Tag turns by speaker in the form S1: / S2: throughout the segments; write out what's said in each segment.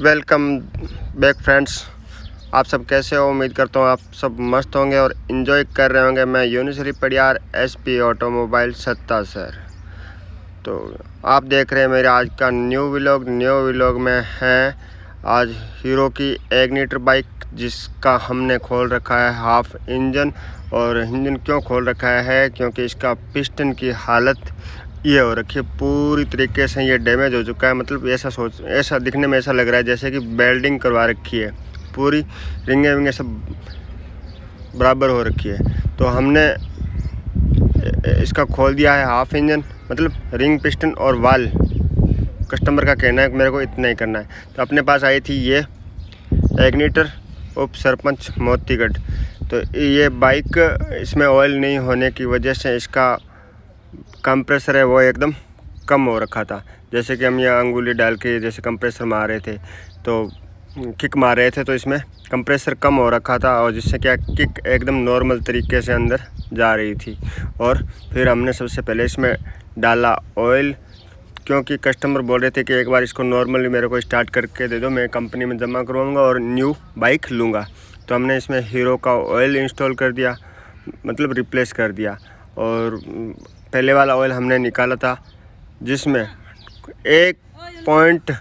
S1: Welcome back friends. आप सब कैसे हो? उम्मीद करता हूँ आप सब मस्त होंगे और इन्जॉय कर रहे होंगे। मैं यूनिसरी पडियार एसपी ऑटोमोबाइल सत्ता सर। तो आप देख रहे हैं मेरे आज का न्यू व्लॉग में है आज हीरो की एग्निटर बाइक, जिसका हमने खोल रखा है हाफ इंजन। और इंजन क्यों खोल रखा है? क्योंकि इसका पिस्टन की हालत ये हो रखी है, पूरी तरीके से ये डैमेज हो चुका है। मतलब ऐसा दिखने में ऐसा लग रहा है जैसे कि वेल्डिंग करवा रखी है, पूरी रिंगे विंगे सब बराबर हो रखी है। तो हमने इसका खोल दिया है हाफ इंजन, मतलब रिंग पिस्टन और वाल। कस्टमर का कहना है मेरे को इतना ही करना है। तो अपने पास आई थी ये एग्निटर उप सरपंच मोतीगढ़। तो ये बाइक, इसमें ऑयल नहीं होने की वजह से इसका कंप्रेसर है वो एकदम कम हो रखा था। जैसे कि हम ये अंगुली डाल के जैसे कंप्रेसर मार रहे थे, तो किक मार रहे थे, तो इसमें कंप्रेसर कम हो रखा था, और जिससे क्या किक एकदम नॉर्मल तरीके से अंदर जा रही थी। और फिर हमने सबसे पहले इसमें डाला ऑयल, क्योंकि कस्टमर बोल रहे थे कि एक बार इसको नॉर्मली मेरे को स्टार्ट करके दे दो, मैं कंपनी में जमा करवाऊँगा और न्यू बाइक लूँगा। तो हमने इसमें हीरो का ऑयल इंस्टॉल कर दिया, मतलब रिप्लेस कर दिया। और पहले वाला ऑयल हमने निकाला था, जिसमें 1 पॉइंट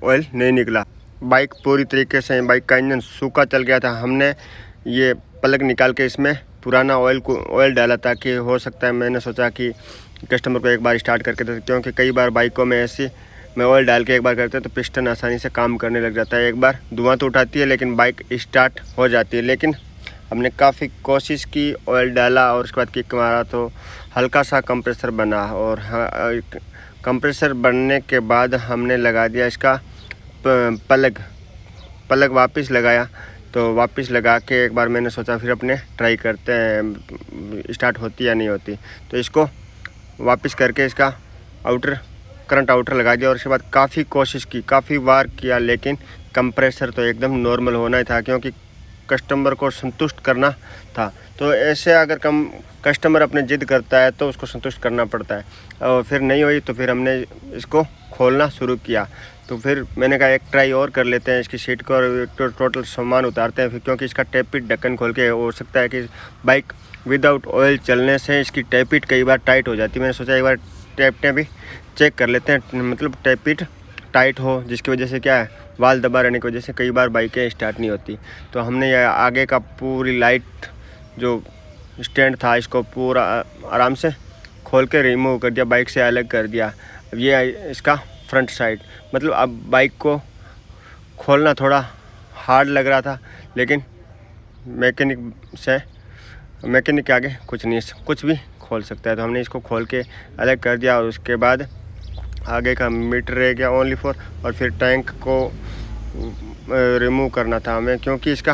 S1: ऑयल नहीं निकला। बाइक पूरी तरीके से, बाइक का इंजन सूखा चल गया था। हमने ये प्लग निकाल के इसमें पुराना ऑयल डाला, ताकि हो सकता है, मैंने सोचा कि कस्टमर को एक बार स्टार्ट करके दे, क्योंकि कई बार बाइकों में ऐसी मैं ऑयल डाल के एक बार करते हैं तो पिस्टन आसानी से काम करने लग जाता है। एक बार धुआं तो उठाती है लेकिन बाइक स्टार्ट हो जाती है। लेकिन हमने काफ़ी कोशिश की, ऑयल डाला और उसके बाद किक मारा तो हल्का सा कंप्रेसर बना। और कंप्रेसर बनने के बाद हमने लगा दिया इसका प्लग वापस लगाया। तो वापस लगा के एक बार मैंने सोचा फिर अपने ट्राई करते हैं स्टार्ट होती या नहीं होती। तो इसको वापस करके इसका करंट आउटर लगा दिया, और उसके बाद काफ़ी कोशिश की, काफ़ी बार किया, लेकिन कंप्रेसर तो एकदम नॉर्मल होना ही था, क्योंकि कस्टमर को संतुष्ट करना था। तो ऐसे अगर कस्टमर अपने जिद करता है तो उसको संतुष्ट करना पड़ता है। और फिर नहीं हुई तो फिर हमने इसको खोलना शुरू किया। तो फिर मैंने कहा एक ट्राई और कर लेते हैं इसकी सीट को, और टोटल सामान उतारते हैं फिर, क्योंकि इसका टैपिट ढक्कन खोल के हो सकता है कि बाइक विदाउट ऑयल चलने से इसकी टैपिट कई बार टाइट हो जाती है। मैंने सोचा एक बार टैपटें भी चेक कर लेते हैं, मतलब टैपिट टाइट हो, जिसकी वजह से क्या है वाल दबा रहने की वजह से कई बार बाइकें स्टार्ट नहीं होती। तो हमने ये आगे का पूरी लाइट जो स्टैंड था इसको पूरा आराम से खोल के रिमूव कर दिया, बाइक से अलग कर दिया। अब ये इसका फ्रंट साइड, मतलब अब बाइक को खोलना थोड़ा हार्ड लग रहा था, लेकिन मैकेनिक के आगे कुछ भी खोल सकता है। तो हमने इसको खोल के अलग कर दिया, और उसके बाद आगे का मीटर रह गया ओनली फॉर, और फिर टैंक को रिमूव करना था हमें, क्योंकि इसका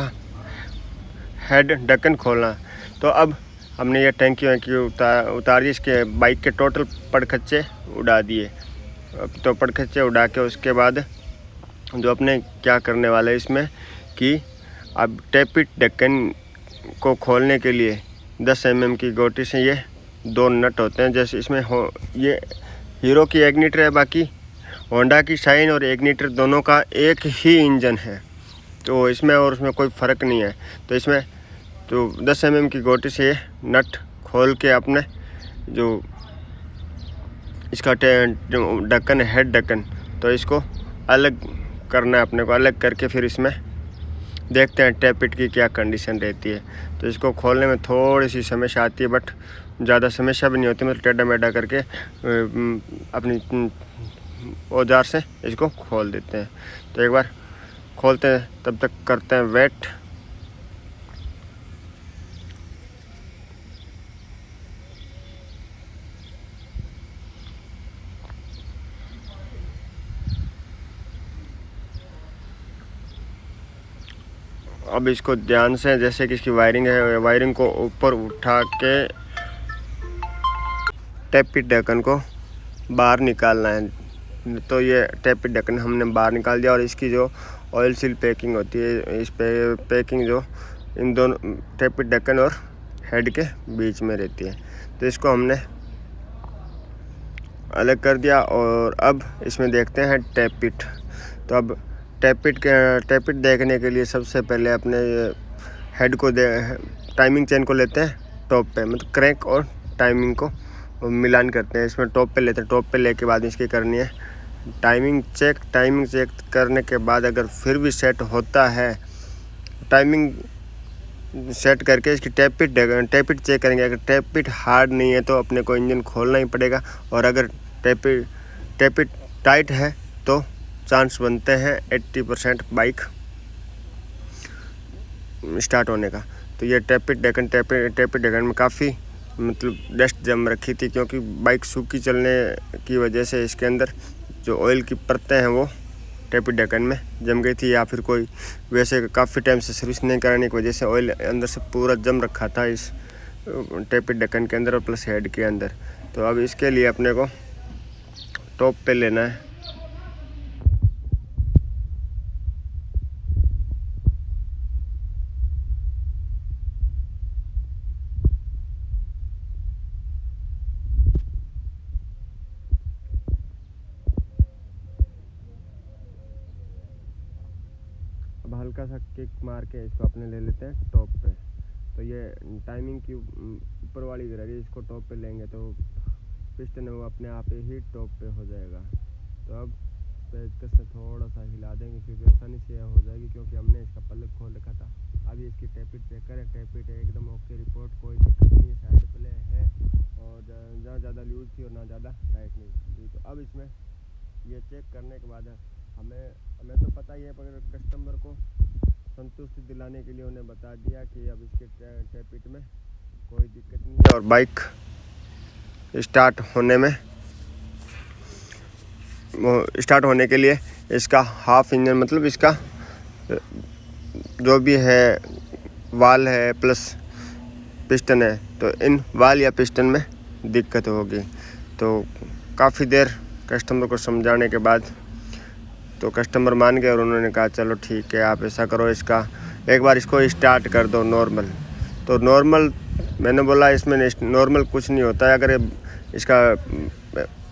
S1: हेड ढक्कन खोलना। तो अब हमने ये टैंकी उतार दी, इसके बाइक के टोटल पड़खच्चे उड़ा दिए। तो पड़खच्चे उड़ा के उसके बाद जो अपने क्या करने वाले इसमें कि अब टैपिट ढक्कन को खोलने के लिए 10 mm की गोटी से ये 2 नट होते हैं। जैसे इसमें ये हीरो की एग्निटर है, बाकी होंडा की शाइन और एग्निटर दोनों का एक ही इंजन है, तो इसमें और उसमें कोई फ़र्क नहीं है। तो इसमें तो 10 mm की गोटी से ये नट खोल के अपने जो इसका ढक्कन है, हेड ढक्कन, तो इसको अलग करना है अपने को। अलग करके फिर इसमें देखते हैं टैपिट की क्या कंडीशन रहती है। तो इसको खोलने में थोड़ी सी समस्या आती है, बट ज़्यादा समस्या भी नहीं होती, मतलब टेढ़ा मेढ़ा करके अपनी औजार से इसको खोल देते हैं। तो एक बार खोलते हैं, तब तक करते हैं वेट। अब इसको ध्यान से, जैसे कि इसकी वायरिंग है, वायरिंग को ऊपर उठा के टैपिट ढक्कन को बाहर निकालना है। तो ये टैपिट ढक्कन हमने बाहर निकाल दिया, और इसकी जो ऑयल सील पैकिंग होती है, इस पैकिंग जो इन दोनों टैपिट ढक्कन और हेड के बीच में रहती है, तो इसको हमने अलग कर दिया। और अब इसमें देखते हैं टैपिट। तो अब टैपिट देखने के लिए सबसे पहले अपने हेड को टाइमिंग चेन को लेते हैं टॉप पे, मतलब क्रैंक और टाइमिंग को मिलान करते हैं। इसमें टॉप पे लेते हैं। टॉप पे लेके बाद इसकी करनी है टाइमिंग चेक। टाइमिंग चेक करने के बाद अगर फिर भी सेट होता है, टाइमिंग सेट करके इसकी टैपिट चेक करेंगे। अगर टैपिट हार्ड नहीं है तो अपने को इंजन खोलना ही पड़ेगा, और अगर टैपिट टाइट है तो चांस बनते हैं 80% बाइक स्टार्ट होने का। तो ये टैपिट ढक्कन में काफ़ी मतलब डस्ट जम रखी थी, क्योंकि बाइक सूखी चलने की वजह से इसके अंदर जो ऑयल की परतें हैं वो टैपिट ढक्कन में जम गई थी, या फिर कोई वैसे काफ़ी टाइम से सर्विस नहीं कराने की वजह से ऑयल अंदर से पूरा जम रखा था इस टैपिट ढक्कन के अंदर और प्लस हेड के अंदर। तो अब इसके लिए अपने को टॉप पे लेना है। अब हल्का सा किक मार के इसको अपने ले लेते हैं टॉप पे। तो ये टाइमिंग की ऊपर वाली गिर रही है, इसको टॉप पे लेंगे तो पिस्टन है वो अपने आप ही टॉप पे हो जाएगा। तो अब पेचकस से थोड़ा सा हिला देंगे, क्योंकि आसानी से हो जाएगी, क्योंकि हमने इसका पल्लक खोल रखा था। अभी इसकी टैपिट चेक करें। टैपिट एकदम ओके रिपोर्ट, कोई दिक्कत नहीं, साइड प्ले है और जहाँ ज़्यादा लूज थी और ना ज़्यादा टाइट नहीं थी। तो अब इसमें ये चेक करने के बाद हमें तो पता ही है, पर कस्टमर को संतुष्टि दिलाने के लिए उन्हें बता दिया कि अब इसके टैपिट में कोई दिक्कत नहीं है और बाइक स्टार्ट होने के लिए इसका हाफ इंजन, मतलब इसका जो भी है वाल है प्लस पिस्टन है, तो इन वाल या पिस्टन में दिक्कत होगी। तो काफ़ी देर कस्टमर को समझाने के बाद तो कस्टमर मान गए और उन्होंने कहा चलो ठीक है, आप ऐसा करो, इसका एक बार इसको स्टार्ट कर दो नॉर्मल। तो नॉर्मल मैंने बोला इसमें नॉर्मल कुछ नहीं होता है। अगर इसका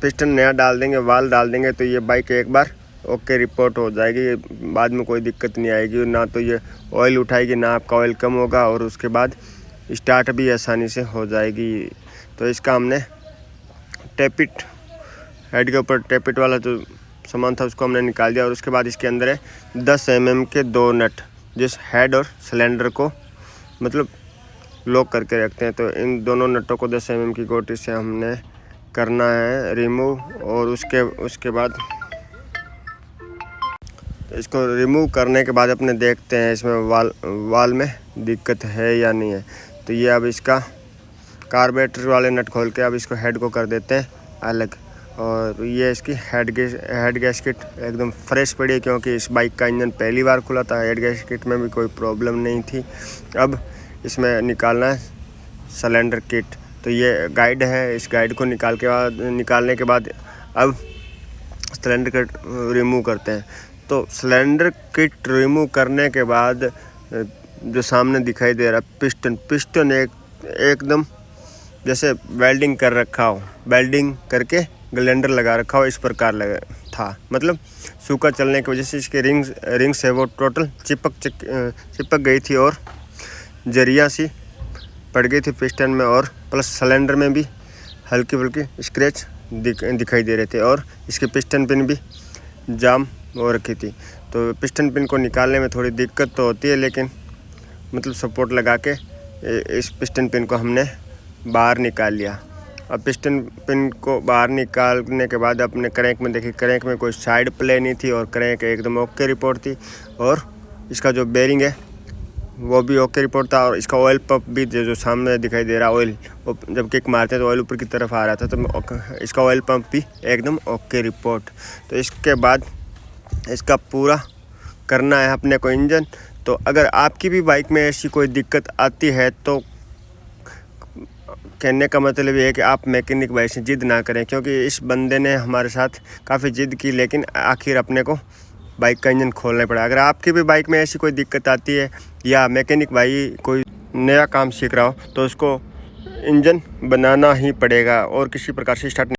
S1: पिस्टन नया डाल देंगे, वाल डाल देंगे, तो ये बाइक एक बार ओके रिपोर्ट हो जाएगी, बाद में कोई दिक्कत नहीं आएगी। ना तो ये ऑयल उठाएगी, ना आपका ऑयल कम होगा, और उसके बाद स्टार्ट भी आसानी से हो जाएगी। तो इसका हमने टैपिट हेड के ऊपर टैपिट वाला जो सामान था उसको हमने निकाल दिया, और उसके बाद इसके अंदर है 10 mm के 2 नट, जिस हेड और सिलेंडर को मतलब लॉक करके रखते हैं। तो इन दोनों नटों को 10 mm की गोटी से हमने करना है रिमूव, और उसके बाद इसको रिमूव करने के बाद अपने देखते हैं इसमें वाल में दिक्कत है या नहीं है। तो ये अब इसका कार्बोरेटर वाले नट खोल के अब इसको हेड को कर देते हैं अलग, और ये इसकी हेड गैस्केट एकदम फ्रेश पड़ी है, क्योंकि इस बाइक का इंजन पहली बार खुला था। हेड गैस्केट में भी कोई प्रॉब्लम नहीं थी। अब इसमें निकालना है सिलेंडर किट। तो ये गाइड है, इस गाइड को निकालने के बाद अब सिलेंडर किट रिमूव करते हैं। तो सिलेंडर किट रिमूव करने के बाद जो सामने दिखाई दे रहा है पिस्टन एकदम जैसे वेल्डिंग कर रखा हो, वेल्डिंग करके ग्लेंडर लगा रखा हो, इस प्रकार लगा था। मतलब सूखा चलने की वजह से इसके रिंग्स है वो टोटल चिपक गई थी, और जरिया सी पड़ गई थी पिस्टन में, और प्लस सिलेंडर में भी हल्की फुल्की स्क्रैच दिखाई दे रहे थे, और इसके पिस्टन पिन भी जाम हो रखी थी। तो पिस्टन पिन को निकालने में थोड़ी दिक्कत तो होती है, लेकिन मतलब सपोर्ट लगा के इस पिस्टन पिन को हमने बाहर निकाल लिया। अब पिस्टन पिन को बाहर निकालने के बाद अपने क्रैंक में देखिए, क्रैंक में कोई साइड प्ले नहीं थी और क्रैंक एकदम ओके रिपोर्ट थी, और इसका जो बेरिंग है वो भी ओके रिपोर्ट था, और इसका ऑयल पंप भी जो सामने दिखाई दे रहा ऑयल, वो जब किक मारते हैं तो ऑयल ऊपर की तरफ आ रहा था, तो इसका ऑयल पंप भी एकदम ओके रिपोर्ट। तो इसके बाद इसका पूरा करना है अपने को इंजन। तो अगर आपकी भी बाइक में ऐसी कोई दिक्कत आती है तो कहने का मतलब ये है कि आप मैकेनिक भाई से जिद ना करें, क्योंकि इस बंदे ने हमारे साथ काफ़ी जिद की, लेकिन आखिर अपने को बाइक का इंजन खोलना पड़ा। अगर आपकी भी बाइक में ऐसी कोई दिक्कत आती है या मैकेनिक भाई कोई नया काम सीख रहा हो तो उसको इंजन बनाना ही पड़ेगा, और किसी प्रकार से स्टार्ट